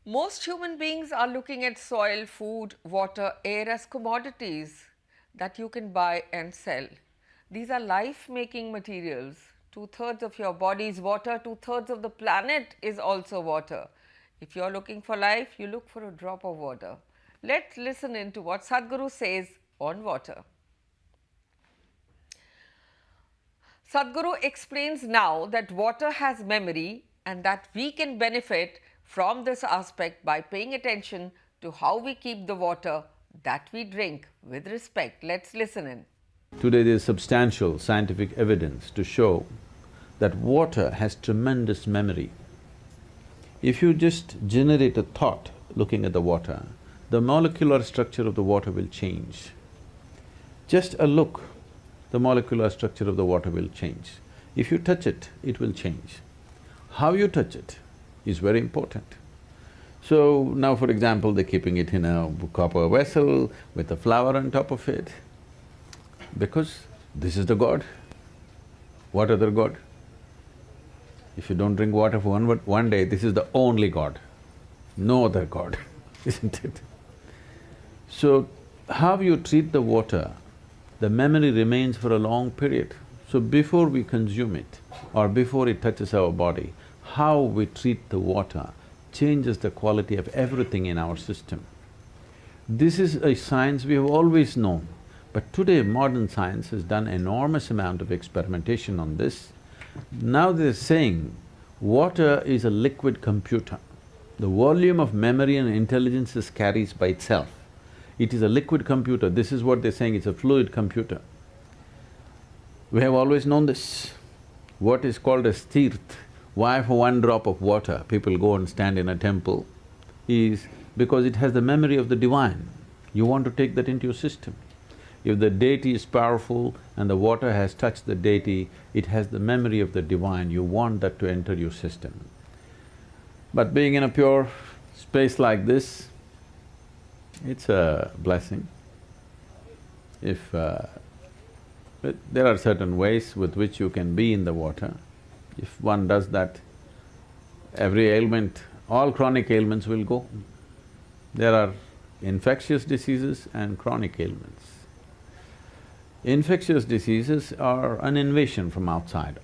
Most human beings are looking at soil, food, water, air as commodities that you can buy and sell. These are life-making materials. Two-thirds of your body is water, two-thirds of the planet is also water. If you're looking for life, you look for a drop of water. Let's listen in to what Sadhguru says on water. Sadhguru explains now that water has memory and that we can benefit from this aspect by paying attention to how we keep the water that we drink with respect. Let's listen in. Today there is substantial scientific evidence to show that water has tremendous memory. If you just generate a thought looking at the water, the molecular structure of the water will change. Just a look, the molecular structure of the water will change. If you touch it, it will change. How you touch it is very important. So now for example, they're keeping it in a copper vessel with a flower on top of it, because this is the god. What other god? If you don't drink water for one day, this is the only god, no other god, isn't it? So, how you treat the water, the memory remains for a long period. So before we consume it or before it touches our body, how we treat the water changes the quality of everything in our system. This is a science we have always known, but today modern science has done enormous amount of experimentation on this. Now they're saying water is a liquid computer. The volume of memory and intelligence it carries by itself. It is a liquid computer. This is what they're saying, it's a fluid computer. We have always known this. What is called as tirth, why for one drop of water people go and stand in a temple, is because it has the memory of the divine. You want to take that into your system. If the deity is powerful and the water has touched the deity, it has the memory of the divine, you want that to enter your system. But being in a pure space like this, it's a blessing. If… there are certain ways with which you can be in the water. If one does that, every ailment, all chronic ailments will go. There are infectious diseases and chronic ailments. Infectious diseases are an invasion from outside.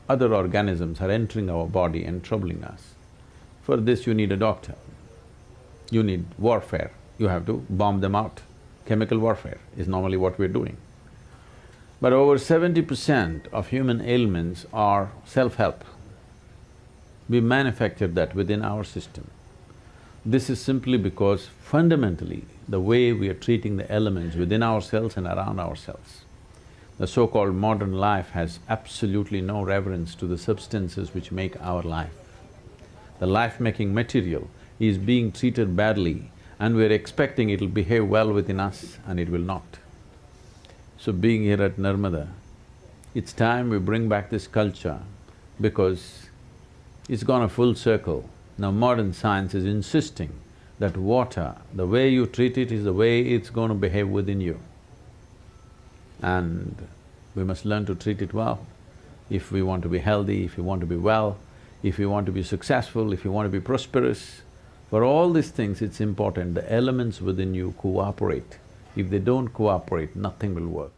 Other organisms are entering our body and troubling us. For this you need a doctor. You need warfare. You have to bomb them out. Chemical warfare is normally what we're doing. But over 70% of human ailments are self-help. We manufactured that within our system. This is simply because fundamentally, the way we are treating the elements within ourselves and around ourselves. The so-called modern life has absolutely no reverence to the substances which make our life. The life-making material is being treated badly and we're expecting it'll behave well within us and it will not. So being here at Narmada, it's time we bring back this culture because it's gone a full circle. Now modern science is insisting that water, the way you treat it is the way it's going to behave within you. And we must learn to treat it well. If we want to be healthy, if we want to be well, if we want to be successful, if we want to be prosperous, for all these things it's important the elements within you cooperate. If they don't cooperate, nothing will work.